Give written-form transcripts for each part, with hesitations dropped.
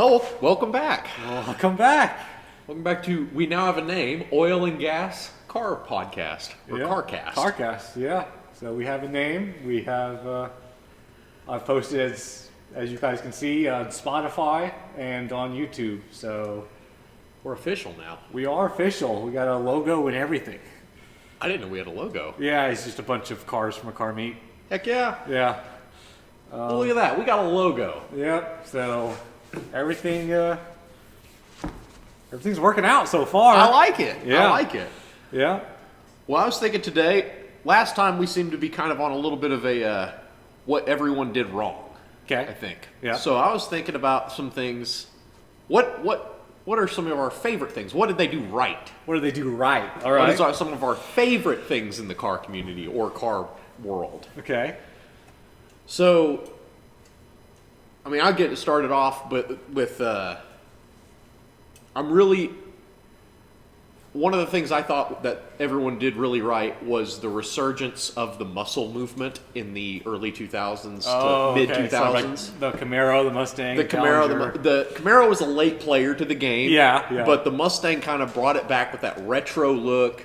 Oh, welcome back. Welcome back. Welcome back to, we now have a name, Oil and Gas Car Podcast, or CarCast. CarCast, yeah. So we have a name. We have, I've posted as you guys can see, on Spotify and on YouTube. So We're official now. we are official. We got a logo and everything. I didn't know we had a logo. Yeah, it's just a bunch of cars from a car meet. Heck yeah. Yeah. Well, look at that. We got a logo. Yep. So everything's working out so far. I like it. Yeah. I like it. Yeah. Well, I was thinking today, last time we seemed to be kind of on a little bit of a, what everyone did wrong. Okay. I think. Yeah. So I was thinking about some things. What are some of our favorite things? What did they do right? What do they do right? All right. What is some of our favorite things in the car community or car world? Okay. So, I mean, I'll get it started off, but with one of the things I thought that everyone did really right was the resurgence of the muscle movement in the early 2000s to mid 2000s. So like the Camaro, the Mustang, The Camaro, the Camaro was a late player to the game. Yeah. But the Mustang kind of brought it back with that retro look.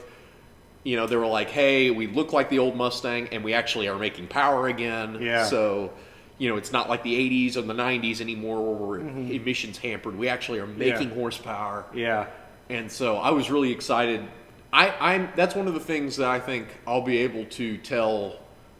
You know, they were like, hey, we look like the old Mustang, and we actually are making power again. Yeah. So, you know, it's not like the 80s or the 90s anymore where we're emissions hampered. We actually are making horsepower. Yeah. And so I was really excited. That's one of the things that I think I'll be able to tell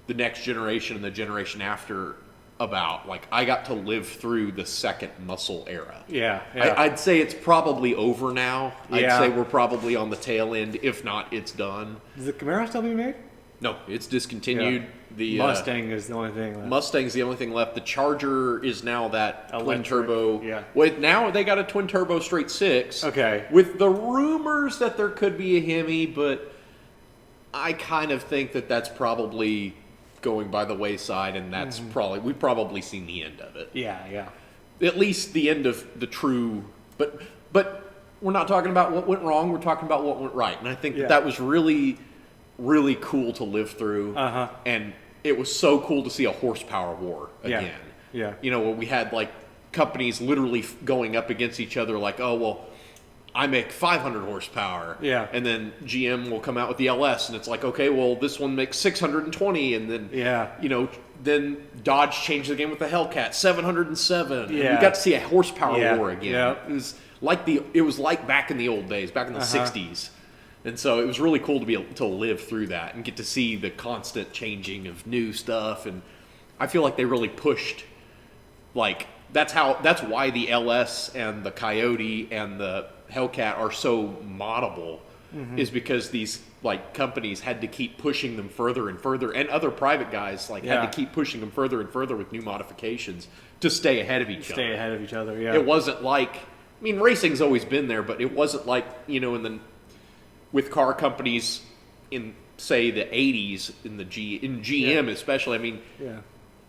the next generation and the generation after about. Like, I got to live through the second muscle era. Yeah. I'd say it's probably over now. Yeah. I'd say we're probably on the tail end. If not, it's done. Does the Camaro still be made? No, it's discontinued. Yeah. The Mustang is the only thing left. Mustang's the only thing left. The Charger is now that twin Electric, turbo. yeah. Wait, now they got a twin turbo straight six. Okay. With the rumors that there could be a Hemi, but I kind of think that that's probably going by the wayside, and that's we've probably seen the end of it. Yeah. At least the end of the true. But we're not talking about what went wrong. We're talking about what went right, and I think that was really, really cool to live through. And it was so cool to see a horsepower war again. Yeah. You know, where we had like companies literally going up against each other, like, oh well, I make 500 horsepower. Yeah. And then GM will come out with the LS, and it's like, okay, well, this one makes 620, and then you know, then Dodge changed the game with the Hellcat 707. Yeah. And we got to see a horsepower war again. Yeah. It was like back in the old days, back in the 60s. And so it was really cool to be able to live through that and get to see the constant changing of new stuff. And I feel like they really pushed, like, that's why the LS and the Coyote and the Hellcat are so moddable, is because these like companies had to keep pushing them further and further, and other private guys had to keep pushing them further and further with new modifications to stay ahead of each other. Yeah. It wasn't like, I mean, racing's always been there, but it wasn't like, you know, with car companies in, say, the 80s, in GM especially, I mean,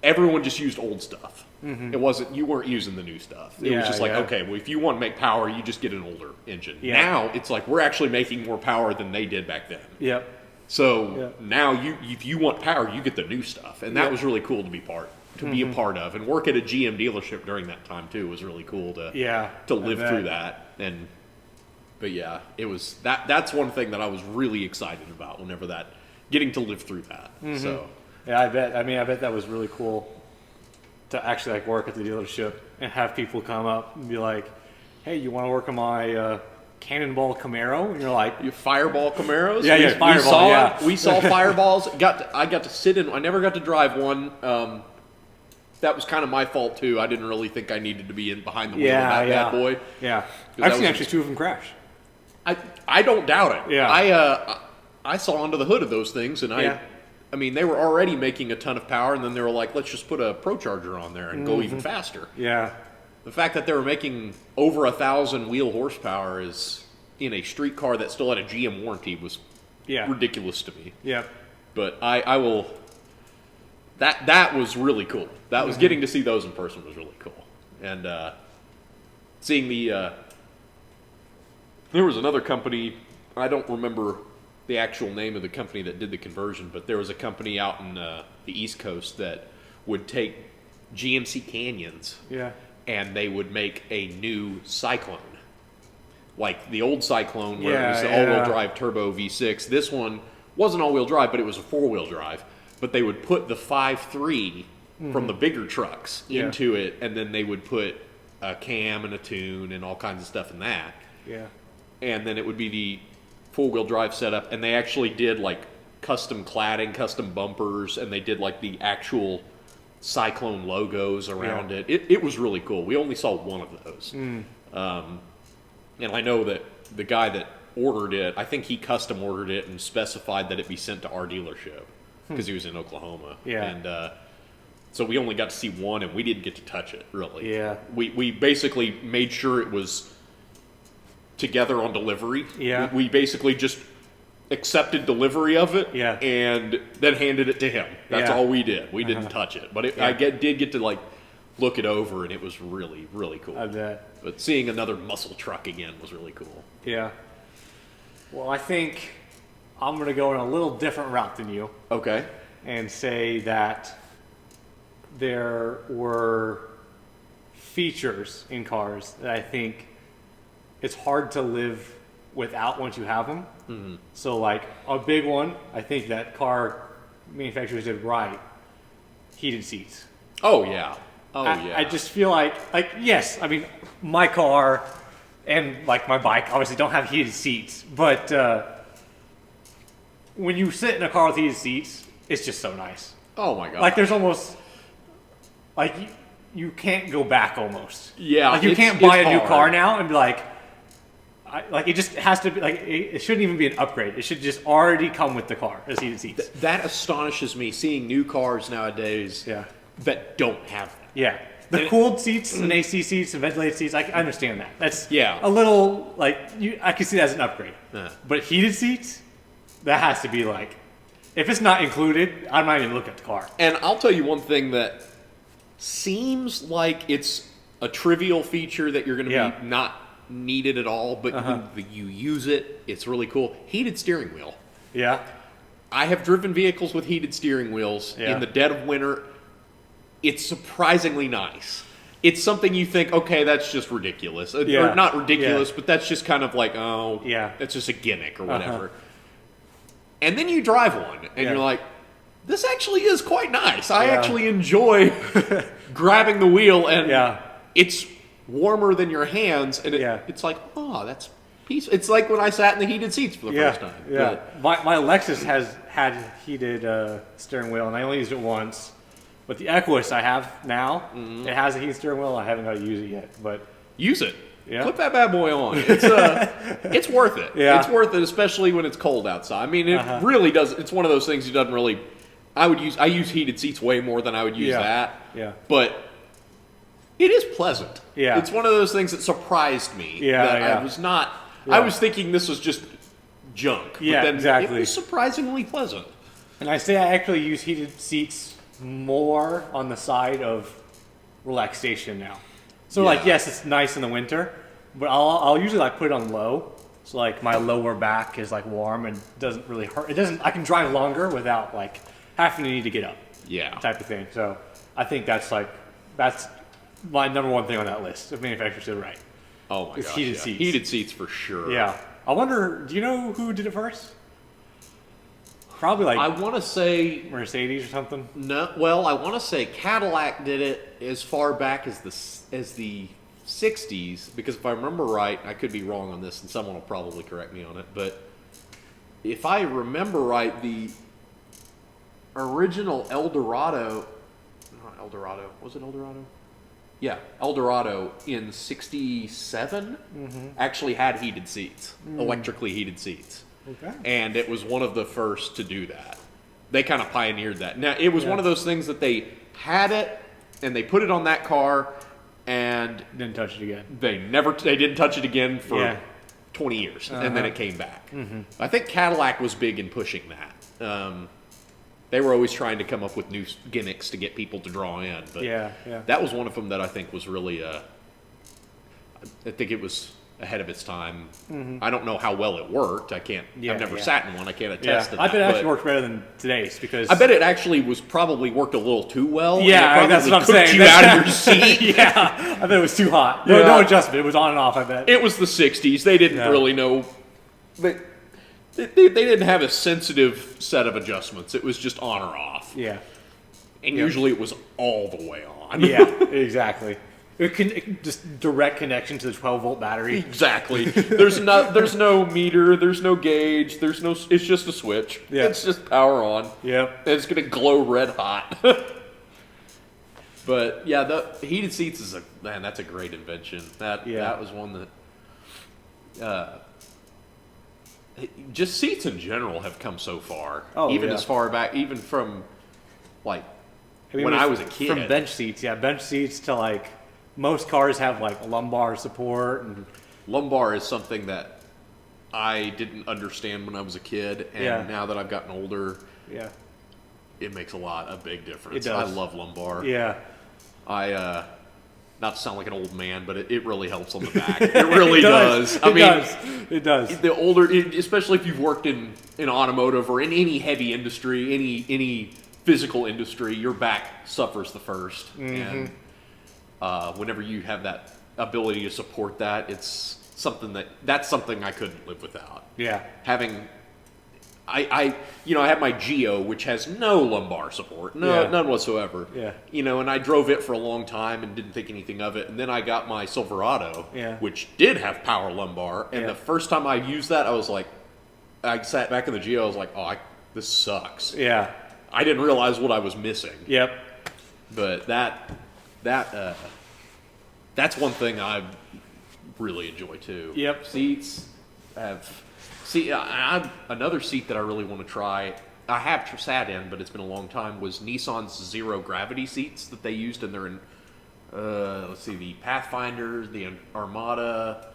everyone just used old stuff. It wasn't, you weren't using the new stuff. It was just like, okay, well, if you want to make power, you just get an older engine. Yeah. Now, it's like, we're actually making more power than they did back then. Yep. So now, if you want power, you get the new stuff. And that was really cool to be a part of. And work at a GM dealership during that time, too, was really cool to live through that. But yeah, it was that's one thing that I was really excited about getting to live through that. So Yeah, I bet that was really cool to actually like work at the dealership and have people come up and be like, "Hey, you want to work on my Cannonball Camaro?" And you're like, "You Fireball Camaros?" Yeah, Fireball. We saw Fireballs. I got to sit in. I never got to drive one. That was kind of my fault too. I didn't really think I needed to be in behind the wheel of that bad boy. Yeah, I've seen actually two of them crash. I don't doubt it. Yeah. I saw under the hood of those things, and I mean, they were already making a ton of power, and then they were like, let's just put a Pro Charger on there and go even faster. Yeah. The fact that they were making over 1,000 wheel horsepower is in a street car that still had a GM warranty was ridiculous to me. Yeah. But I will. That was really cool. That was getting to see those in person was really cool, and seeing the. There was another company. I don't remember the actual name of the company that did the conversion, but there was a company out in the East Coast that would take GMC Canyons and they would make a new Cyclone. Like the old Cyclone where Yeah, it was the yeah. all-wheel drive turbo V6. This one wasn't all-wheel drive, but it was a four-wheel drive. But they would put the 5.3 from the bigger trucks Yeah. into it, and then they would put a cam and a tune and all kinds of stuff in that. Yeah. And then it would be the four-wheel drive setup, and they actually did like custom cladding, custom bumpers, and they did like the actual Cyclone logos around Yeah. it. It was really cool. We only saw one of those. And I know that the guy that ordered it, I think he custom ordered it and specified that it be sent to our dealership because he was in Oklahoma. Yeah. And so we only got to see one, and we didn't get to touch it, really. Yeah. We basically made sure it was together on delivery. Yeah. We basically just accepted delivery of it, Yeah. and then handed it to him. That's Yeah. all we did. We didn't touch it, but Yeah. did get to like look it over, and it was really, really cool. I bet. But seeing another muscle truck again was really cool. Yeah. Well, I think I'm going to go in a little different route than you Okay. and say that there were features in cars that I think it's hard to live without once you have them. Mm-hmm. So, like, a big one, I think that car manufacturers did right, heated seats. Oh yeah. Oh yeah. I just feel like, yes, I mean, my car and, like, my bike obviously don't have heated seats, but when you sit in a car with heated seats, it's just so nice. Oh my god. Like, there's almost, like, you can't go back almost. Yeah, Like, you it's- can't buy it's a new hard. car now and be like, like, it just has to be, like, it shouldn't even be an upgrade. It should just already come with the car as heated seats. That astonishes me, seeing new cars nowadays Yeah. that don't have that. Yeah. The And- cooled seats and AC seats and ventilated seats, I understand that. That's Yeah. a little, like, I can see that as an upgrade. Yeah. But heated seats, that has to be like, if it's not included, I'm not even looking at the car. And I'll tell you one thing that seems like it's a trivial feature that you're going to Yeah. be not needed at all, but when you use it, it's really cool. Heated steering wheel. Yeah. I have driven vehicles with heated steering wheels Yeah. in the dead of winter. It's surprisingly nice. It's something you think, okay, that's just ridiculous. Yeah. Or not ridiculous, Yeah. but that's just kind of like, oh, Yeah. that's just a gimmick or whatever. And then you drive one, and Yeah. you're like, this actually is quite nice. I Yeah. actually enjoy grabbing the wheel, and Yeah. it's warmer than your hands, and Yeah. it's like, oh, that's peaceful. It's like when I sat in the heated seats for the Yeah. first time. Yeah. My Lexus has had heated steering wheel, and I only used it once. But the Equus I have now, Mm-hmm. it has a heated steering wheel. I haven't got to use it yet, but Use it. Yeah. Put that bad boy on. It's it's worth it. Yeah. It's worth it, especially when it's cold outside. I mean, it really does. It's one of those things you doesn't really. I use heated seats way more than I would use Yeah. that. Yeah. But it is pleasant. Yeah. It's one of those things that surprised me. Yeah, That yeah. I was not. Yeah. I was thinking this was just junk. Yeah, but then exactly. It was surprisingly pleasant. And I say I actually use heated seats more on the side of relaxation now. So like, Yeah. yes, it's nice in the winter, but I'll usually like put it on low. So like my lower back is like warm and doesn't really hurt. It doesn't. I can drive longer without like having to need to get up. Yeah. Type of thing. So I think that's my number one thing on that list of manufacturers did right. Oh my It's gosh. heated yeah. seats. Heated seats for sure. Yeah. I wonder. Do you know who did it first? Probably like I want to say Mercedes or something. no. Well, I want to say Cadillac did it as far back as the 60s, because if I remember right, I could be wrong on this, and someone will probably correct me on it. But if I remember right, the original Eldorado, not Eldorado, was it Eldorado? Yeah, Eldorado in '67 actually had heated seats, electrically heated seats. Okay. And it was one of the first to do that. They kind of pioneered that. Now, it was Yeah. one of those things that they had it, and they put it on that car, and Didn't touch it again. they didn't touch it again for Yeah. 20 years, and then it came back. Mm-hmm. I think Cadillac was big in pushing that. They were always trying to come up with new gimmicks to get people to draw in, but Yeah, yeah. that was one of them that I think was really, I think it was ahead of its time. I don't know how well it worked. I've never sat in one. I can't attest to that. I bet it actually works better than today's because I bet it actually probably worked a little too well. Yeah, and it that's what I'm cooked saying. You out of your seat. Yeah, I bet it was too hot. Yeah. No adjustment. It was on and off. I bet It was the '60s. They didn't really know. They didn't have a sensitive set of adjustments. It was just on or off. Yeah, and usually it was all the way on. Yeah, exactly. Just direct connection to the 12-volt battery. Exactly. There's no meter. There's no gauge. It's just a switch. Yeah. It's just power on. Yep. And it's gonna glow red hot. But yeah, the heated seats that's a great invention. That was one that. Just seats in general have come so far. Oh, even yeah. as far back, even from like when I was a kid. From bench seats to like most cars have like lumbar support and lumbar is something that I didn't understand when I was a kid, and now that I've gotten older, it makes a big difference. It does. I love lumbar. Yeah. I not to sound like an old man, but it really helps on the back. It really does. It does. The older, especially if you've worked in automotive or in any heavy industry, any physical industry, your back suffers the first. And whenever you have that ability to support that, it's that's something I couldn't live without. Yeah. I have my Geo, which has no lumbar support, none whatsoever. Yeah. And I drove it for a long time and didn't think anything of it. And then I got my Silverado, which did have power lumbar. And the first time I used that, I sat back in the Geo. I was like, oh, this sucks. Yeah. I didn't realize what I was missing. Yep. But that's one thing I really enjoy too. Yep. Seats have. See, another seat that I really want to try, I have sat in, but it's been a long time, was Nissan's zero gravity seats that they used in their, the Pathfinders, the Armada,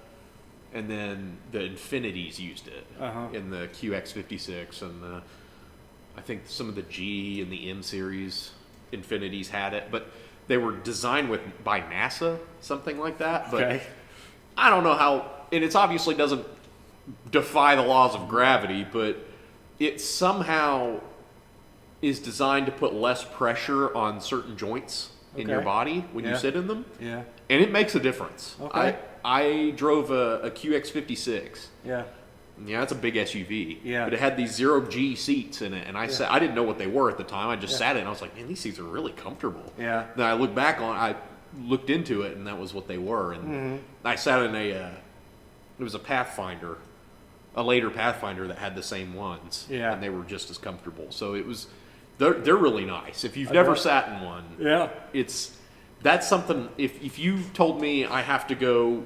and then the Infinities used it in the QX56, and I think some of the G and the M series Infinities had it, but they were designed by NASA, something like that. But I don't know how, and it obviously doesn't defy the laws of gravity, but it somehow is designed to put less pressure on certain joints in your body when you sit in them. Yeah. And it makes a difference. Okay. I drove a QX56. Yeah. Yeah, it's a big SUV. Yeah. But it had these zero G seats in it, and I didn't know what they were at the time. I just sat in, and I was like, man, these seats are really comfortable. Yeah. Then I looked into it, and that was what they were. And I sat in it was a Pathfinder, a later Pathfinder that had the same ones. Yeah. And they were just as comfortable. So they're really nice. If you've never sat in one, that's something, if you told me I have to go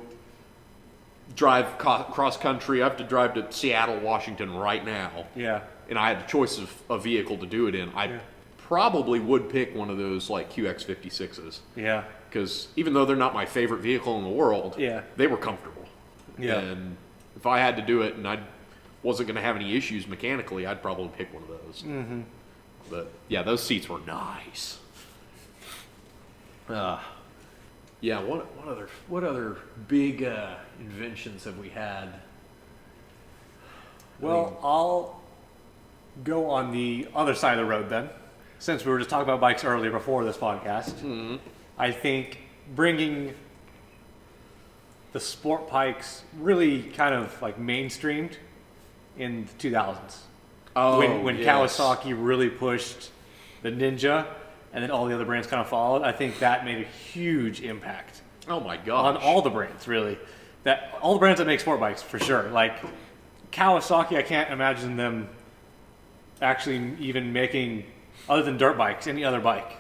drive cross country, I have to drive to Seattle, Washington right now, and I had a choice of a vehicle to do it in, I probably would pick one of those like QX56s. Yeah. Because even though they're not my favorite vehicle in the world, they were comfortable. Yeah. And if I had to do it and I wasn't going to have any issues mechanically, I'd probably pick one of those. Mm-hmm. But yeah, those seats were nice. What other big inventions have we had? Well, I'll go on the other side of the road then. Since we were just talking about bikes earlier before this podcast, I think bringing the sport bikes really kind of like mainstreamed in the 2000s. When Kawasaki really pushed the Ninja, and then all the other brands kind of followed. I think that made a huge impact. Oh my gosh! On all the brands, really. All the brands that make sport bikes, for sure. Like Kawasaki, I can't imagine them actually even making, other than dirt bikes, any other bike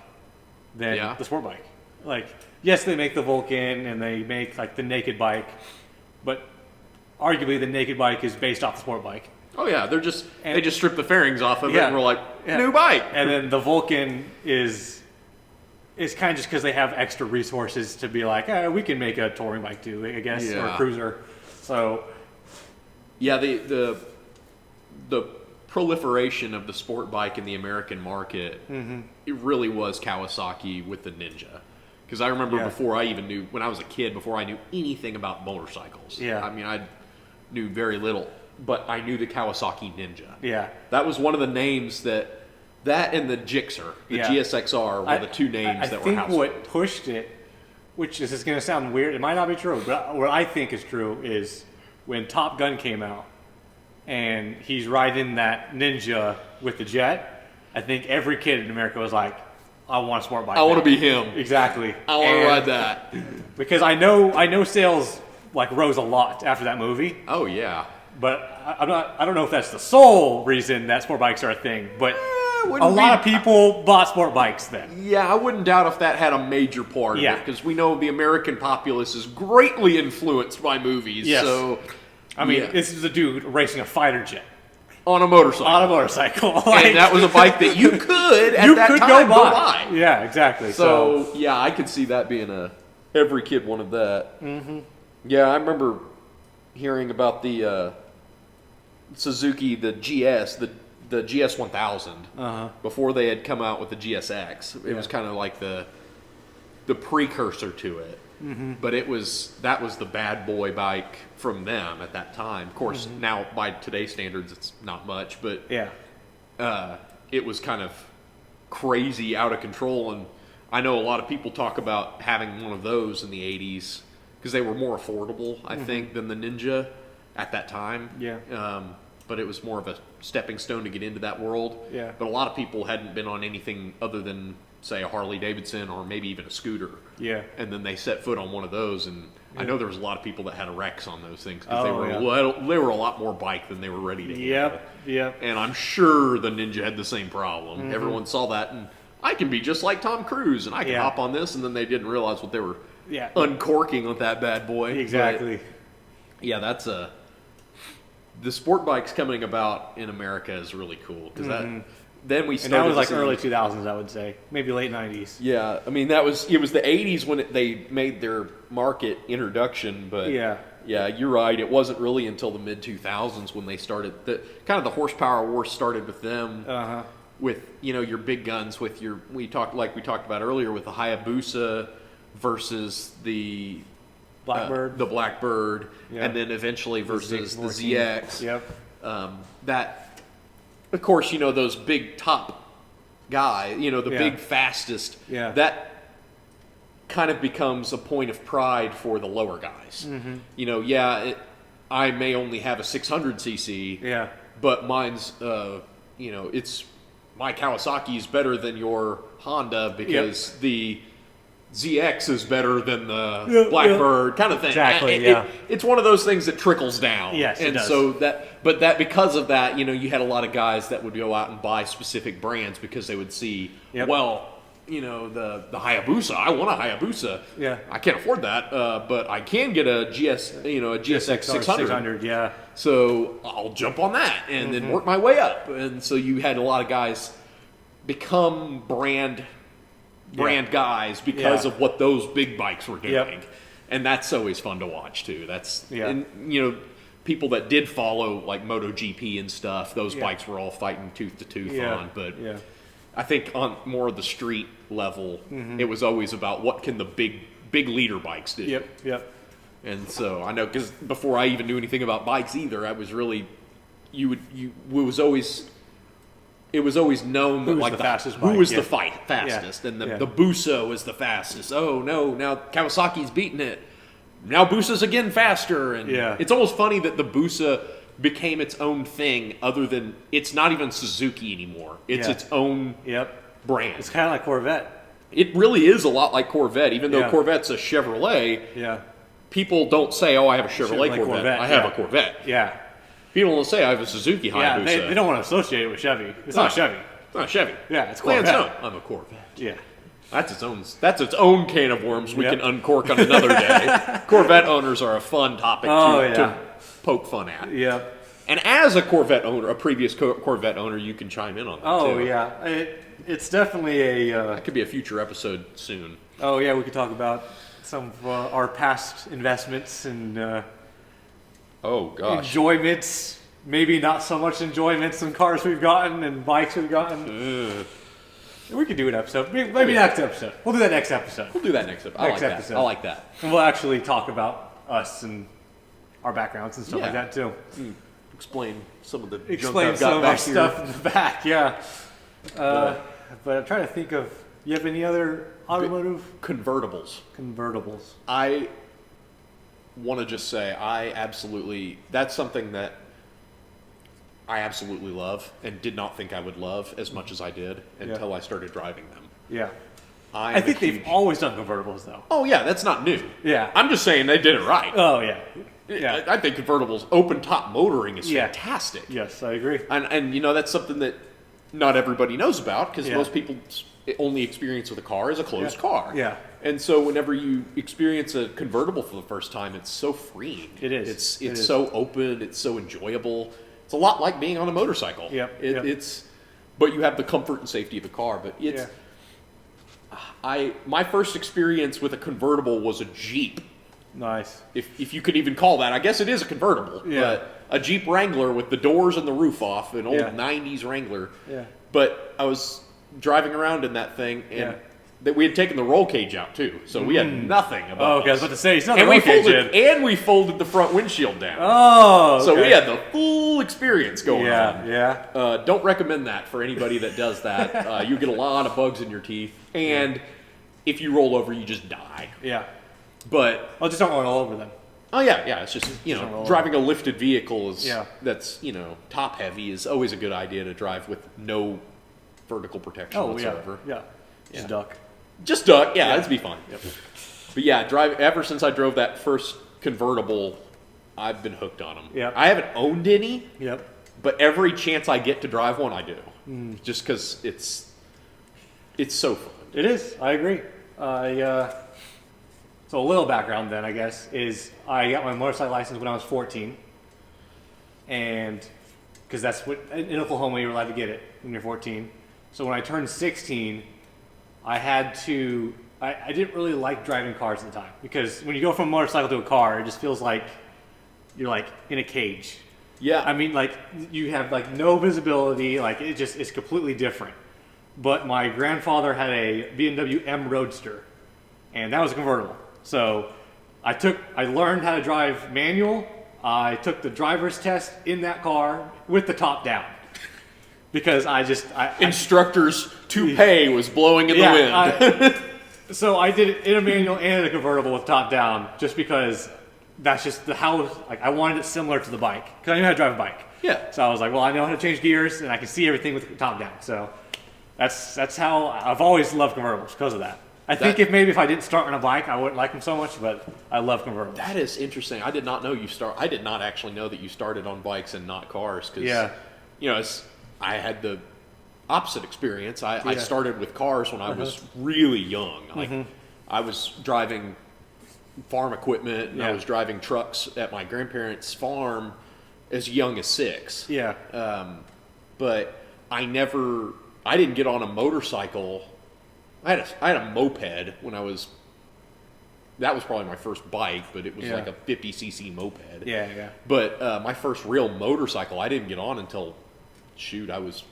than the sport bike. Like, yes, they make the Vulcan and they make like the naked bike, but arguably the naked bike is based off the sport bike. Oh yeah, they just strip the fairings off of it and we're like, new bike. And then the Vulcan is kind of just because they have extra resources to be like, we can make a touring bike too, I guess, or a cruiser. So yeah, the proliferation of the sport bike in the American market, it really was Kawasaki with the Ninja. Because I remember Yeah. before I even knew, when I was a kid, before I knew anything about motorcycles. Yeah. I mean, I knew very little, but I knew the Kawasaki Ninja. Yeah. That was one of the names that and the Gixxer, the Yeah. GSXR were the two names that were I think household. what pushed it, which is going to sound weird, it might not be true, but what I think is true is when Top Gun came out and he's riding that Ninja with the jet, I think every kid in America was like, I want a sport bike. I want now. to be him. Exactly. I want to And- ride that. Because I know sales like rose a lot after that movie, Oh, yeah. but I don't know if that's the sole reason that sport bikes are a thing, but wouldn't a lot be- of people bought sport bikes then. Yeah, I wouldn't doubt if that had a major part of Yeah. it, because we know the American populace is greatly influenced by movies. Yes. So, I mean, yeah. this is a dude racing a fighter jet on a motorcycle. on a motorcycle. Like, And that was a bike that you could, at you that could time, go buy. buy. Yeah, exactly. So, yeah, I could see that being every kid wanted that. Mm-hmm. Yeah, I remember hearing about the Suzuki, the GS, the GS 1000, before they had come out with the GSX. It was kind of like the precursor to it. Mm-hmm. But that was the bad boy bike from them at that time. Of course, now by today's standards, it's not much, but yeah, it was kind of crazy, out of control. And I know a lot of people talk about having one of those in the 80s because they were more affordable, I think, than the Ninja at that time. Yeah. But it was more of a stepping stone to get into that world. Yeah. But a lot of people hadn't been on anything other than, say, a Harley Davidson or maybe even a scooter. yeah, And then they set foot on one of those, and I know there was a lot of people that had wrecks on those things because Oh, they were a lot more bike than they were ready to handle. yep. And I'm sure the Ninja had the same problem. Mm-hmm. Everyone saw that, and I can be just like Tom Cruise, and I can Yeah. hop on this, and then they didn't realize what they were Yeah. uncorking with that bad boy. Exactly. But, yeah, that's the sport bikes coming about in America is really cool because then we And started. that was to like see- early 2000s, I would say, maybe late 90s. Yeah, I mean it was the '80s when they made their market introduction, but Yeah. yeah, you're right. It wasn't really until the mid 2000s when they started the horsepower war started with them. With your big guns, with we talked about earlier with the Hayabusa versus the Blackbird. the Blackbird, Yeah. and then eventually versus the 14. ZX. Yep. That, of course, those big top guy, the Yeah. big fastest. Yeah. That kind of becomes a point of pride for the lower guys. Mm-hmm. I may only have a 600 cc. Yeah. But mine's, it's my Kawasaki is better than your Honda because the ZX is better than the Blackbird kind of thing. Exactly, It's one of those things that trickles down. Yes, it and does. so because of that, you had a lot of guys that would go out and buy specific brands because they would see, Yep. the Hayabusa. I want a Hayabusa. Yeah. I can't afford that, but I can get a GSX 600. 600, yeah. So I'll jump on that and then work my way up. And so you had a lot of guys become brand guys because Yeah. of what those big bikes were doing. Yep. And that's always fun to watch too. Yeah. And people that did follow like MotoGP and stuff, those Yeah. bikes were all fighting tooth to tooth Yeah. on. But yeah. I think on more of the street level, it was always about what can the big leader bikes do. Yep. And so I know because before I even knew anything about bikes either, I was really it was always known that Who was like the fastest who bike, was yeah. the fastest, and Yeah. the Busa was the fastest. Oh no, now Kawasaki's beating it. Now Busa's again faster, and Yeah. it's almost funny that the Busa became its own thing. Other than it's not even Suzuki anymore; it's Yeah. its own Yep. brand. It's kind of like Corvette. It really is a lot like Corvette, even though Yeah. Corvette's a Chevrolet. Yeah. People don't say, "Oh, I have a Chevrolet Chevrolet Corvette. Corvette, I have yeah. a Corvette." Yeah. People don't say, "I have a Suzuki Yeah. Hayabusa." They don't want to associate it with Chevy. It's not Chevy. It's not Chevy. Yeah, it's Lance, Corvette. no, I'm a Corvette. Yeah. That's its own can of worms we Yep. can uncork on another day. Corvette owners are a fun topic to poke fun at. Yep. And as a Corvette owner, a previous Corvette owner, you can chime in on that Oh, too. yeah. It's definitely a... That could be a future episode soon. Oh, yeah, we could talk about some of our past investments and Oh, gosh. enjoyments. Maybe not so much enjoyments in cars we've gotten and bikes we've gotten. We could do an episode. Maybe next episode. We'll do that next episode. We'll do that next episode. I like that. I like that. And we'll actually talk about us and our backgrounds and stuff like that too. Explain some of the Explain some of our stuff in the back, yeah. But I'm trying to think of, you have any other automotive? Convertibles. I want to just say that's something that I absolutely love and did not think I would love as much as I did until I started driving them. Yeah. I think they've always done convertibles though. Oh yeah, that's not new. Yeah. I'm just saying they did it right. Oh yeah. Yeah. I think convertibles, open top motoring is fantastic. Yes, I agree. And that's something that not everybody knows about because most people only experience with a car is a closed car. Yeah. And so whenever you experience a convertible for the first time, it's so freeing. It is. It's so open. It's so enjoyable. It's a lot like being on a motorcycle. It's, but you have the comfort and safety of a car. But it's, my first experience with a convertible was a Jeep. Nice. If you could even call that, I guess it is a convertible. Yeah. But a Jeep Wrangler with the doors and the roof off, an old 90s Wrangler. Yeah. But I was driving around in that thing, and that we had taken the roll cage out too, so we had nothing about. Oh, okay, I was about to say, it's not the and roll cage and we folded the front windshield down. Oh, okay. So we had the full experience going on. Yeah. Don't recommend that for anybody that does that. You get a lot of bugs in your teeth, and if you roll over, you just die. Yeah. But just don't roll over them. Oh yeah. It's just driving a lifted vehicle is that's top heavy is always a good idea to drive with no vertical protection whatsoever. Yeah. Just duck. Just duck. Yeah, that'd be fine. Yep. But yeah, ever since I drove that first convertible, I've been hooked on them. Yeah. I haven't owned any. Yep. But every chance I get to drive one, I do. Just because it's so fun. It is. I agree. So a little background then, I guess, is I got my motorcycle license when I was 14. And because that's what, in Oklahoma, you're allowed to get it when you're 14. So when I turned 16, I had to, I didn't really like driving cars at the time. Because when you go from a motorcycle to a car, it just feels like you're like in a cage. Yeah. I mean, like, you have like no visibility, like it's completely different. But my grandfather had a BMW M Roadster, and that was a convertible. So I learned how to drive manual. I took the driver's test in that car with the top down. Because Instructor's toupee was blowing in the wind. So I did it in a manual and in a convertible with top down, just because that's just I wanted it similar to the bike. Because I knew how to drive a bike. Yeah. So I was like, well, I know how to change gears, and I can see everything with the top down. So that's how I've always loved convertibles, because of that. I think if I didn't start on a bike, I wouldn't like them so much, but I love convertibles. That is interesting. I did not actually know that you started on bikes and not cars. Cause, I had the opposite experience. I started with cars when I was really young. Like I was driving farm equipment, and I was driving trucks at my grandparents' farm as young as 6. Yeah. But I didn't get on a motorcycle. I had a moped when that was probably my first bike, but it was like a 50cc moped. Yeah. But my first real motorcycle, I didn't get on until, I was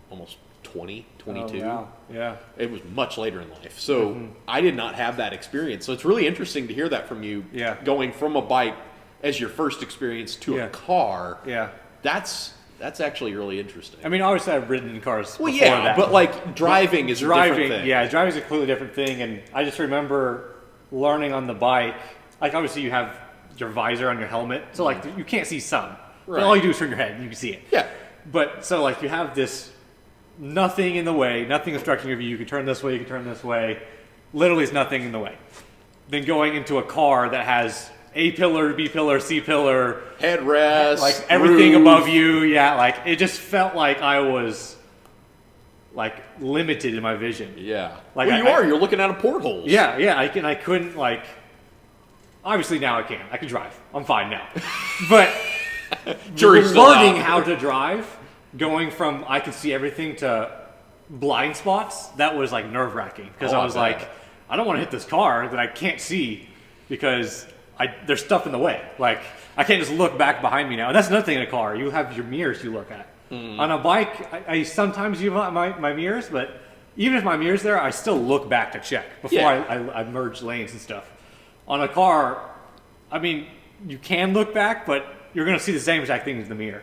almost 20, 22. Oh, wow. Yeah. It was much later in life. So I did not have that experience. So it's really interesting to hear that from you, going from a bike as your first experience to a car. Yeah. That's actually really interesting. I mean, obviously I've ridden in cars before that. But like driving is a different thing. Yeah, driving is a completely different thing. And I just remember learning on the bike, like obviously you have your visor on your helmet. So like you can't see sun. Right. All you do is turn your head and you can see it. Yeah. But so like you have this nothing in the way, nothing obstructing your view. You can turn this way, you can turn this way. Literally is nothing in the way. Then going into a car that has A pillar, B pillar, C pillar, headrest, like everything above you. Yeah, like it just felt like I was like limited in my vision. Yeah, like you're looking out of portholes. Yeah. I couldn't like. Obviously now I can. I can drive. I'm fine now. But learning how to drive, going from I could see everything to blind spots, that was like nerve wracking because I was like, I don't want to hit this car that I can't see because there's stuff in the way. Like, I can't just look back behind me now. And that's another thing in a car. You have your mirrors you look at. On a bike, I sometimes use my mirrors, but even if my mirror's there, I still look back to check before Yeah. I merge lanes and stuff. On a car, I mean, you can look back, but you're going to see the same exact things in the mirror.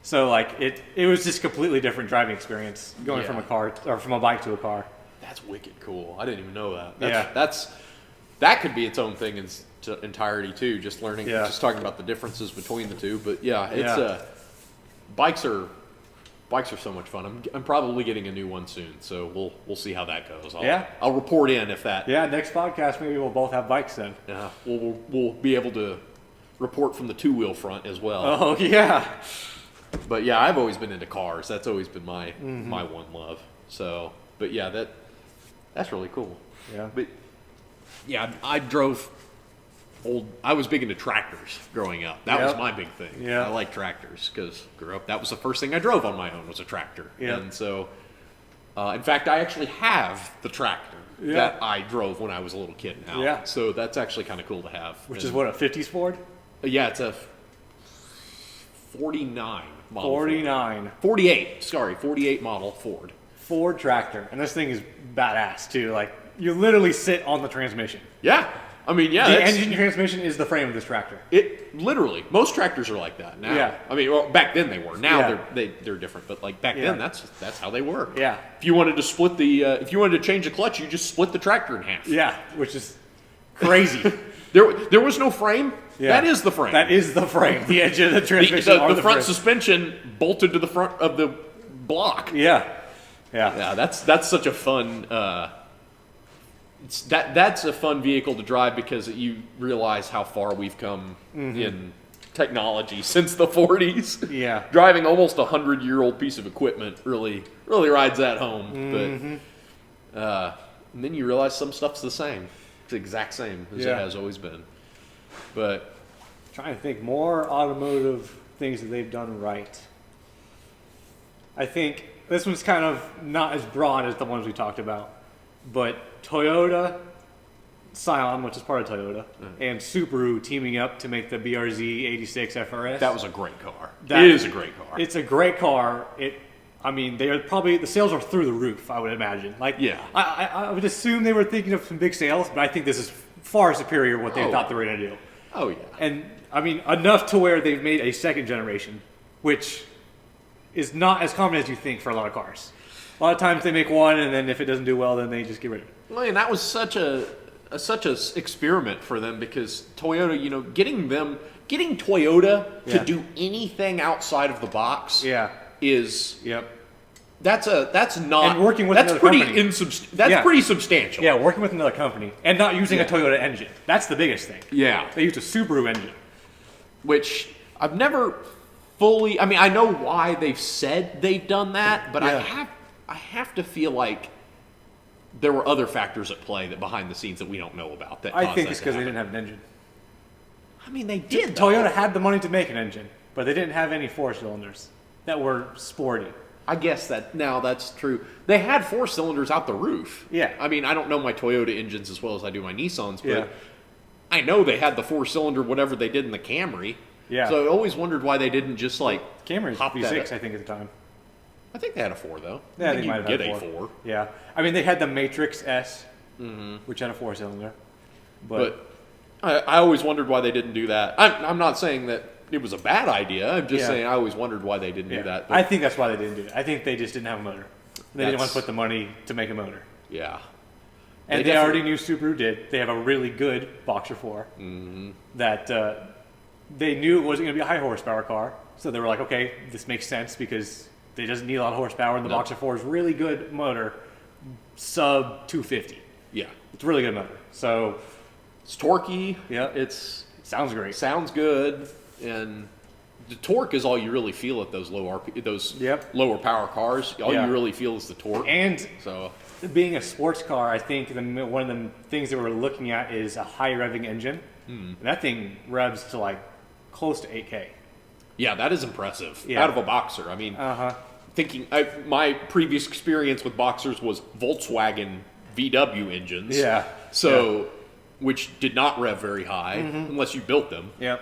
So like it was just completely different driving experience going from a car or from a bike to a car. That's wicked cool. I didn't even know that. Yeah. That could be its own thing in entirety too. Just learning, Yeah. just talking about the differences between the two. But yeah, it's bikes are so much fun. I'm probably getting a new one soon, so we'll see how that goes. I'll report in if that. Yeah, next podcast maybe we'll both have bikes then. Yeah, we'll be able to report from the two-wheel front as well. Oh yeah. But yeah, I've always been into cars. That's always been my one love. So, but yeah, that's really cool. Yeah. But yeah, I drove I was big into tractors growing up. That was my big thing. Yeah. I like tractors because grew up. That was the first thing I drove on my own was a tractor. Yeah. And so, in fact, I actually have the tractor that I drove when I was a little kid now. Yeah. So that's actually kind of cool to have. Which is what, a 50s Ford? Yeah, it's a 49 model. 49. Ford. 48. Sorry, 48 model Ford. Ford tractor. And this thing is badass too. Like you literally sit on the transmission. Yeah. I mean, yeah. The engine transmission is the frame of this tractor. It literally, most tractors are like that now. Yeah. I mean, well, back then they were. Now they're different, but like back then, Yeah. that's how they were. Yeah. If you wanted to split if you wanted to change the clutch, you just split the tractor in half. Yeah, which is crazy. There was no frame. Yeah. That is the frame. That is the frame. The edge of the transmission. The front frame. suspension bolted to the front of the block. Yeah. Yeah. Yeah, that's such a fun. That's a fun vehicle to drive because you realize how far we've come in technology since the 40s. Yeah. Driving almost 100-year-old piece of equipment really rides that home. But and then you realize some stuff's the same. It's the exact same as it has always been. But Trying to think more automotive things that they've done right. I think this one's kind of not as broad as the ones we talked about, but Toyota, Scion, which is part of Toyota, and Subaru teaming up to make the BRZ 86 FRS. that was a great car. That- It is a great car. It's a great car. I mean, they are probably the sales are through the roof. I would imagine. Like, Yeah. I would assume they were thinking of some big sales, but I think this is far superior to what they thought they were going to do. Oh yeah. And I mean, enough to where they've made a second generation, which is not as common as you think for a lot of cars. A lot of times they make one, and then if it doesn't do well, then they just get rid of it. Well, and that was such a experiment for them because Toyota, getting Toyota to do anything outside of the box is Yep. that's not And working with that's another pretty company. pretty substantial. Yeah, working with another company and not using a Yeah. Toyota engine. That's the biggest thing. Yeah. They used a Subaru engine. Which I've never fully. I mean, I know why they've said they've done that, but Yeah. I have to feel like there were other factors at play that behind the scenes that we don't know about. That I caused think that it's to because they happen. didn't have an engine. I mean, they did. though. Toyota had the money to make an engine, but they didn't have any four cylinders that were sporty. I guess that's true. They had 4 cylinders out the roof. Yeah. I mean, I don't know my Toyota engines as well as I do my Nissans, but Yeah. I know they had the 4-cylinder whatever they did in the Camry. Yeah. So I always wondered why they didn't just Camry's pop V6, that. I think, at the time. I think they had a 4 though. Yeah, I they think might you have get had a a 4. Yeah. I mean, they had the Matrix S, which had a four cylinder. But I always wondered why they didn't do that. I'm not saying that it was a bad idea. I'm just saying I always wondered why they didn't do that. But I think that's why they didn't do it. I think they just didn't have a motor. They didn't want to That's- put the money to make a motor. yeah. And They they already knew Subaru did. They have a really good Boxer 4 that they knew it wasn't going to be a high horsepower car. So they were like, okay, this makes sense because it doesn't need a lot of horsepower. And the No. Boxer 4 is really good motor, sub 250. Yeah. It's a really good motor. So It's torquey. Yeah. It sounds great. sounds good, and the torque is all you really feel at those lower power cars. All Yeah. you really feel is the torque. And So being a sports car, I think one of the things that we're looking at is a high revving engine. And that thing revs to like close to 8K. yeah, that is impressive Yeah. out of a Boxer. I mean, Uh-huh. my previous experience with Boxers was Volkswagen VW engines. Yeah. So, which did not rev very high unless you built them. Yep.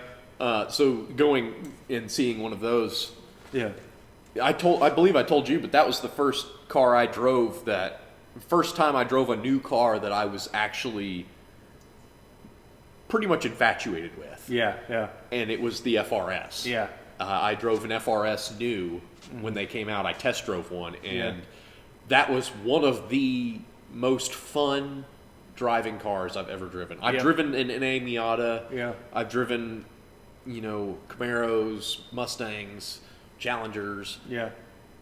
So going and seeing one of those, Yeah. I believe I told you, but that was the first car I drove that first time I drove a new car that I was actually pretty much infatuated with. Yeah, yeah. And it was the FRS. Yeah. I drove an FRS new when they came out. I test drove one, and that was one of the most fun driving cars I've ever driven. I've driven an NA Miata. Yeah. I've driven, Camaros, Mustangs, Challengers. Yeah.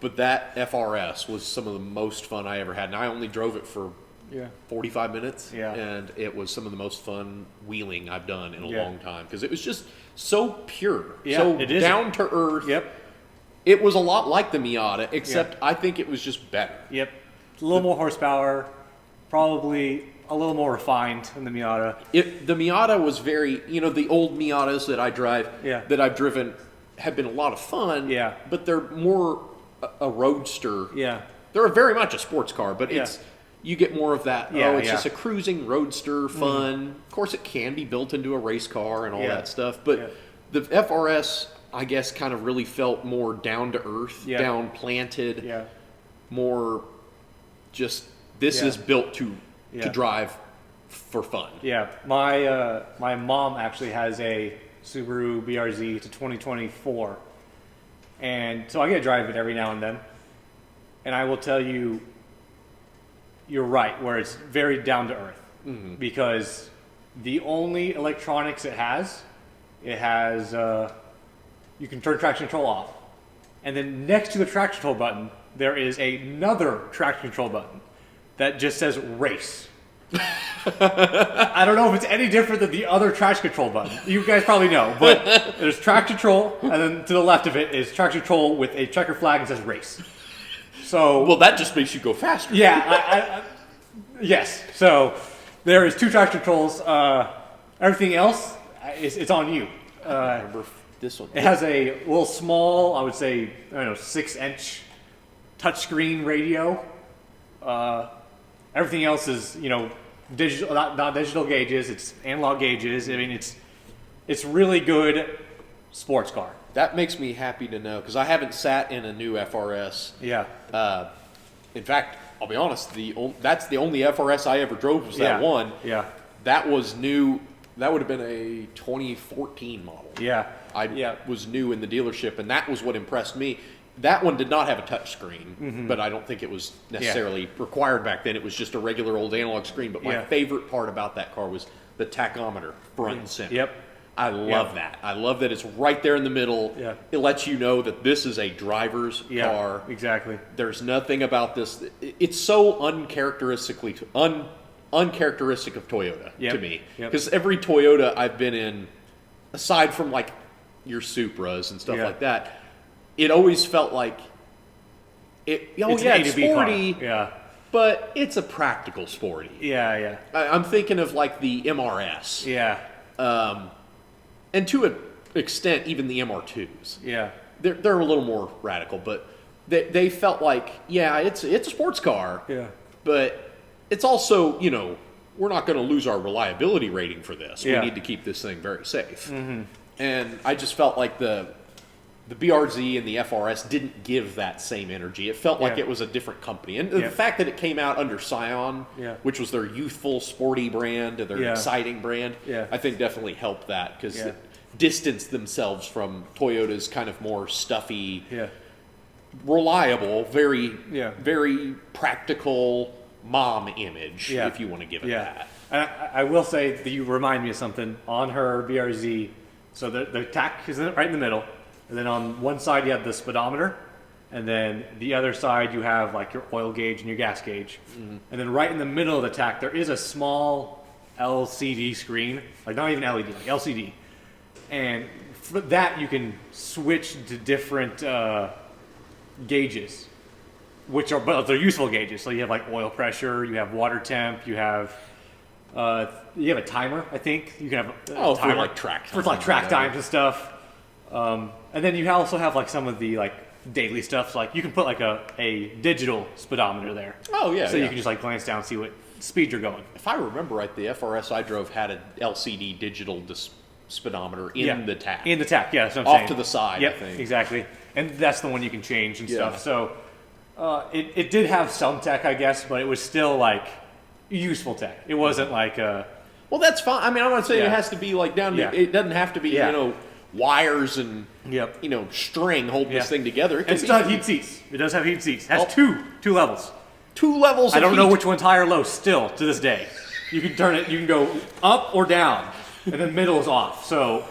But that FRS was some of the most fun I ever had. And I only drove it for 45 minutes. Yeah. And it was some of the most fun wheeling I've done in a Yeah. long time. Because it was just so pure. Yeah, so it is. down to earth. Yep. It was a lot like the Miata, except I think it was just better. Yep. A little more horsepower, probably a little more refined than the Miata. The Miata was very, the old Miatas that I drive, that I've driven, have been a lot of fun. Yeah. But they're more a roadster. Yeah. They're very much a sports car, but you get more of that. Yeah, It's just a cruising roadster fun. Of course, it can be built into a race car and all that stuff. But the FRS, I guess, kind of really felt more down to earth, down planted, more just this is built to drive for fun. Yeah, my mom actually has a Subaru BRZ. It's a 2024, and so I get to drive it every now and then. And I will tell you, you're right, where it's very down to earth, because the only electronics it has you can turn traction control off, and then next to the traction control button there is another traction control button that just says race. I don't know if it's any different than the other traction control button. You guys probably know, but there's traction control, and then to the left of it is traction control with a checker flag and says race. So, well, that just makes you go faster. Yeah, yes. So there is two traction controls. Everything else, it's on you. I remember this one. It has a little small, I would say, 6-inch touchscreen radio. Everything else is, digital, not digital gauges. It's analog gauges. I mean, it's really good sports car. That makes me happy to know, because I haven't sat in a new FRS. Yeah. In fact, I'll be honest, that's the only FRS I ever drove was that one. Yeah. That was new. That would have been a 2014 model. Yeah. I was new in the dealership, and that was what impressed me. That one did not have a touch screen, but I don't think it was necessarily required back then. It was just a regular old analog screen. But my favorite part about that car was the tachometer front and center. Yep. I love that. I love that it's right there in the middle. Yeah. It lets you know that this is a driver's car. Exactly. There's nothing about this. It's so uncharacteristic of Toyota to me. Because every Toyota I've been in, aside from like your Supras and stuff like that, it always felt like it's sporty, but it's a practical sporty. Yeah. I'm thinking of like the MRS. Yeah. And to an extent, even the MR2s. Yeah. They're a little more radical, but they felt like, it's a sports car. Yeah. But it's also, we're not going to lose our reliability rating for this. We need to keep this thing very safe. And I just felt like the BRZ and the FRS didn't give that same energy. It felt like it was a different company. And the fact that it came out under Scion, which was their youthful, sporty brand, their exciting brand, I think definitely helped that, because it distanced themselves from Toyota's kind of more stuffy, reliable, very practical mom image, if you want to give it that. And I will say that you remind me of something on her BRZ. So the tack is right in the middle. And then on one side you have the speedometer, and then the other side you have like your oil gauge and your gas gauge. And then right in the middle of the tack there is a small LCD screen, like not even LED, like LCD. And for that you can switch to different gauges, but they're useful gauges. So you have like oil pressure, you have water temp, you have a timer. I think you can have a timer for like track time, for like track times and stuff. And then you also have like some of the like daily stuff. So, like you can put like a digital speedometer there. Oh yeah. So you can just like glance down and see what speed you're going. If I remember right, the FRS I drove had an LCD digital speedometer in the tack. In the tack, that's what I'm saying. Off to the side, Yep, I think. Exactly. And that's the one you can change and stuff. So It did have some tech, I guess, but it was still like useful tech. It wasn't like Well, that's fine. I mean, I'm not saying it has to be like down to, Yeah. it doesn't have to be, wires and, Yep. string holding this thing together. It can It's be got heat seats. It does have heat seats. It has two levels. 2 levels I of don't know heat. which one's high or low still to this day. You can turn it, you can go up or down, and then middle is off. So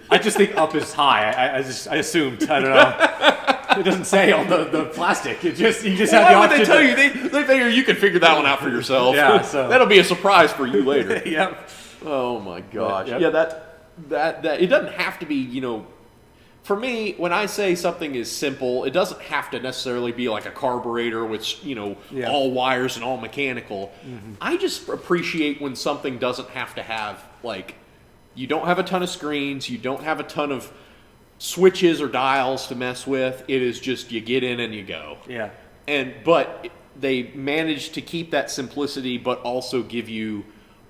I just think up is high. I assumed. I don't know. It doesn't say on the plastic. You just have the Why would option. they tell you? They figure you can figure that one out for yourself. Yeah, so- That'll be a surprise for you later. Yep. Oh my gosh. Yep. Yeah, that it doesn't have to be, for me, when I say something is simple, it doesn't have to necessarily be like a carburetor with, all wires and all mechanical. I just appreciate when something doesn't have to have, like, you don't have a ton of screens, you don't have a ton of switches or dials to mess with. It is just you get in and you go. Yeah. But they managed to keep that simplicity, but also give you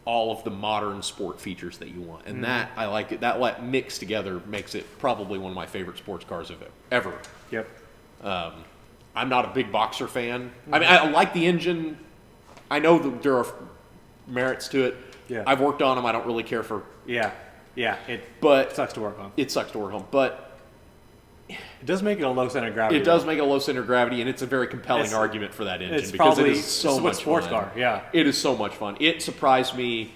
all of the modern sport features that you want, and that I like it. That mixed together makes it probably one of my favorite sports cars ever. Yep. I'm not a big Boxer fan. I mean, I like the engine. I know that there are merits to it. Yeah. I've worked on them. I don't really care for. Yeah. Yeah. But Sucks to work on. It sucks to work on, but It does make it a low center of gravity. it does make a low center of gravity, and it's a very compelling It's- argument for that engine It's because probably it is so it's a much sports fun. car. Yeah. It is so much fun. It surprised me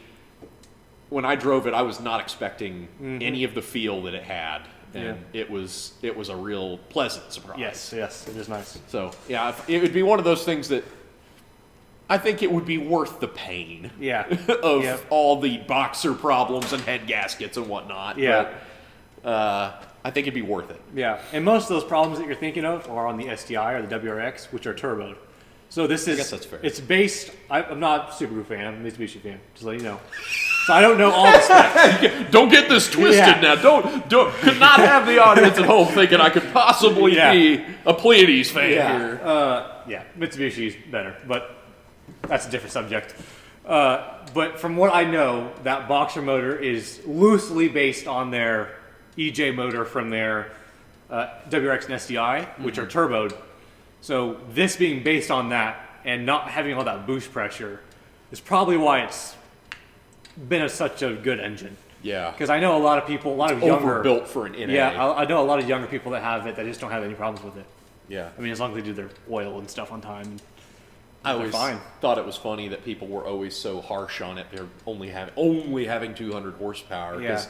when I drove it. I was not expecting any of the feel that it had, and it was a real pleasant surprise. Yes. It is nice. So yeah, it would be one of those things that I think it would be worth the pain. Yeah. of all the Boxer problems and head gaskets and whatnot. Yeah. But, I think it'd be worth it. Yeah, and most of those problems that you're thinking of are on the STI or the WRX, which are turboed. So this is, guess that's fair. It's based, I'm not a Subaru fan, I'm a Mitsubishi fan, just to let you know. So I don't know all the specs. Don't get this twisted Yeah. now. Don't could not have the audience at home thinking I could possibly be a Pleiades fan here. Yeah, Mitsubishi's better, but that's a different subject. But from what I know, that Boxer motor is loosely based on their EJ motor from their WRX and SDI, which are turboed. So this being based on that and not having all that boost pressure is probably why it's been such a good engine. Yeah. Because I know a lot of people, a lot of younger... Overbuilt for an NA. Yeah, I know a lot of younger people that have it that just don't have any problems with it. Yeah. I mean, as long as they do their oil and stuff on time. I they're always fine. thought it was funny that people were always so harsh on it. They're only having 200 horsepower. 'Cause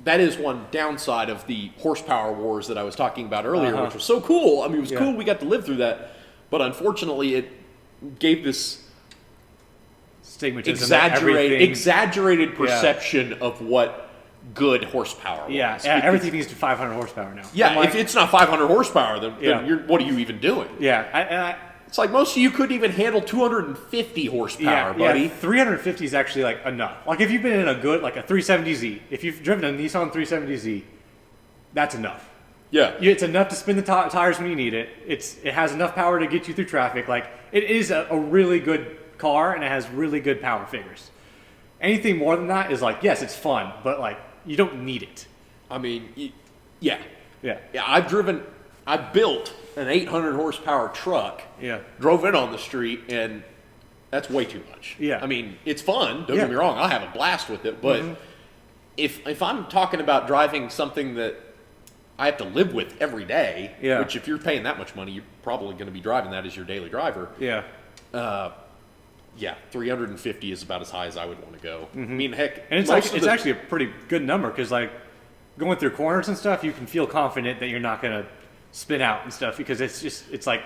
that is one downside of the horsepower wars that I was talking about earlier, which was so cool. I mean, it was cool we got to live through that. But unfortunately, it gave this Stigmatism. that everything- exaggerated perception of what good horsepower was. Yeah, Because- everything needs to 500 horsepower now. Yeah, I'm like- if it's not 500 horsepower, then Yeah. what are you even doing? Yeah, It's like most of you couldn't even handle 250 horsepower, buddy. 350 is actually like enough. Like if you've been in a good, like a 370Z, if you've driven a Nissan 370Z, that's enough. Yeah. It's enough to spin the tires when you need it. It has enough power to get you through traffic. Like it is a really good car and it has really good power figures. Anything more than that is like, yes, it's fun, but like you don't need it. I mean, yeah. Yeah. Yeah, I built an 800 horsepower truck, Yeah. drove it on the street, and that's way too much. Yeah. I mean, it's fun, don't Yeah. get me wrong, I'll have a blast with it, but if I'm talking about driving something that I have to live with every day, Yeah. which if you're paying that much money, you're probably going to be driving that as your daily driver. Yeah. Yeah, 350 is about as high as I would want to go. I mean, heck, And it's most of actually a pretty good number because like going through corners and stuff, you can feel confident that you're not going to spin out and stuff because it's like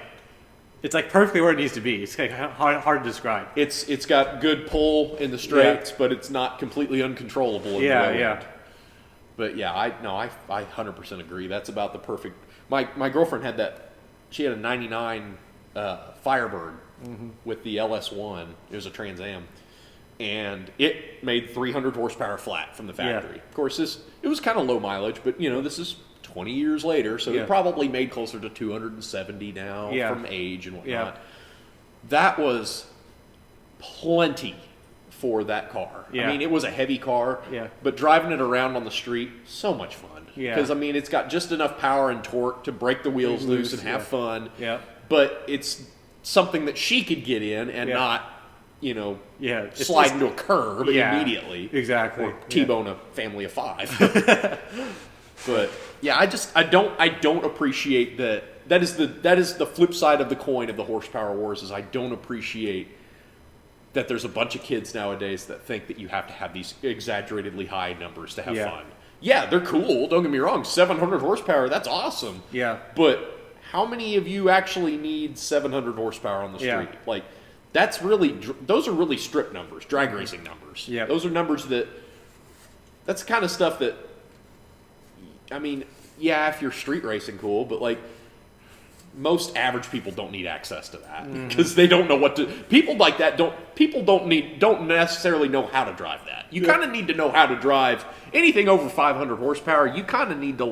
perfectly where it needs to be. It's like hard to describe. It's got good pull in the straights, but it's not completely uncontrollable in the low end. But yeah, I 100% agree. That's about the perfect. My girlfriend had that. She had a '99 Firebird with the LS1. It was a Trans Am, and it made 300 horsepower flat from the factory. Of course, it was kind of low mileage, but this is 20 years later, so it probably made closer to 270 now from age and whatnot. That was plenty for that car. Yeah. I mean, it was a heavy car, Yeah. but driving it around on the street, so much fun. Yeah. Because, I mean, it's got just enough power and torque to break the wheels loose and have fun. Yeah. But it's something that she could get in and Yeah. not, you know, Yeah. slide into a curb Yeah. immediately. Exactly. Or T-bone a family of 5. But yeah, I don't appreciate that. That is the flip side of the coin of the horsepower wars. Is I don't appreciate that there's a bunch of kids nowadays that think that you have to have these exaggeratedly high numbers to have Yeah. fun. Yeah, they're cool. Don't get me wrong. 700 horsepower, that's awesome. Yeah. But how many of you actually need 700 horsepower on the street? Yeah. Like, those are really strip numbers, drag racing numbers. Yeah. Those are numbers that's the kind of stuff that, I mean, yeah, if you're street racing, cool, but like, most average people don't need access to that because they don't know what to. People like that don't necessarily know how to drive that. You kind of need to know how to drive anything over 500 horsepower. You kind of need to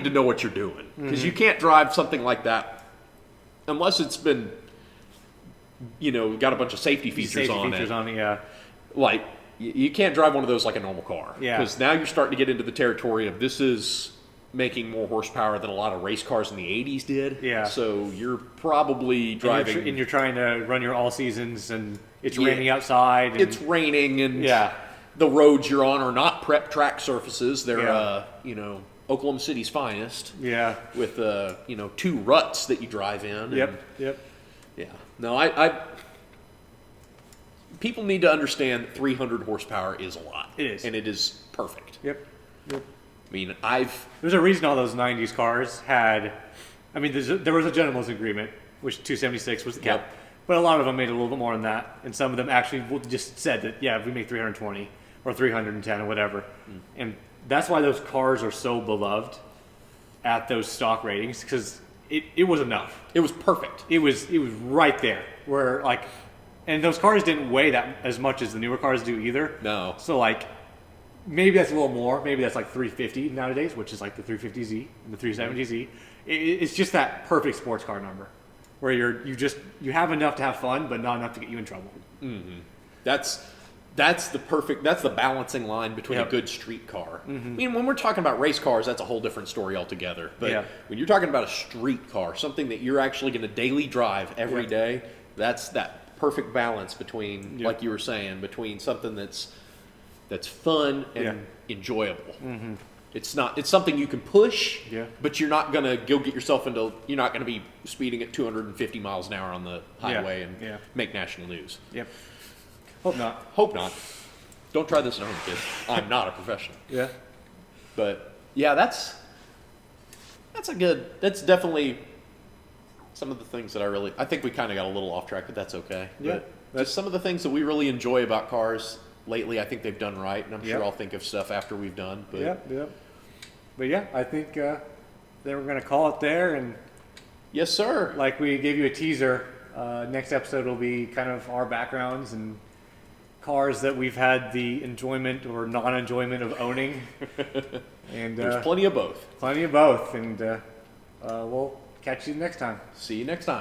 know what you're doing because you can't drive something like that unless it's been, got a bunch of safety features on it. Yeah. Like you can't drive one of those like a normal car. Yeah. Because now you're starting to get into the territory of this is making more horsepower than a lot of race cars in the 80s did. Yeah. So you're probably driving. And you're trying to run your all seasons, and it's raining outside. And it's raining, and yeah. the roads you're on are not prep track surfaces. They're, Yeah. Oklahoma City's finest. Yeah. With, 2 ruts that you drive in. Yep. Yep. Yeah. No, I people need to understand that 300 horsepower is a lot. It is. And it is perfect. Yep. Yep. I mean, There's a reason all those 90s cars had. I mean, there was a gentleman's agreement, which 276 was the cap. Yep. But a lot of them made a little bit more than that. And some of them actually just said that, yeah, we make 320 or 310 or whatever. And that's why those cars are so beloved at those stock ratings, because it was enough. It was perfect. It was right there. Where, like, and those cars didn't weigh that as much as the newer cars do either. No. So, like, maybe that's a little more. Maybe that's like 350 nowadays, which is like the 350Z and the 370Z. It's just that perfect sports car number, where you have enough to have fun, but not enough to get you in trouble. Mm-hmm. That's the balancing line between Yep. a good street car. I mean, when we're talking about race cars, that's a whole different story altogether. But Yeah. when you're talking about a street car, something that you're actually going to daily drive every Yep. day, that's that perfect balance between, Yep. like you were saying, between something that's fun and Yeah. enjoyable. It's something you can push, Yeah. but you're not gonna go get yourself into. You're not gonna be speeding at 250 miles an hour on the highway and Yeah. make national news. Yep. Hope not. Hope not. Don't try this at home, kids. I'm not a professional. Yeah. But yeah, that's definitely some of the things that I think we kind of got a little off track, but that's okay. Yeah. But just some of the things that we really enjoy about cars lately, I think they've done right, and I'm Yeah. sure I'll think of stuff after we've done. But Yeah. But yeah, I think then we're gonna call it there, and yes, sir. like we gave you a teaser, next episode will be kind of our backgrounds and cars that we've had the enjoyment or non-enjoyment of owning, and There's plenty of both. plenty of both, and we'll catch you next time. See you next time.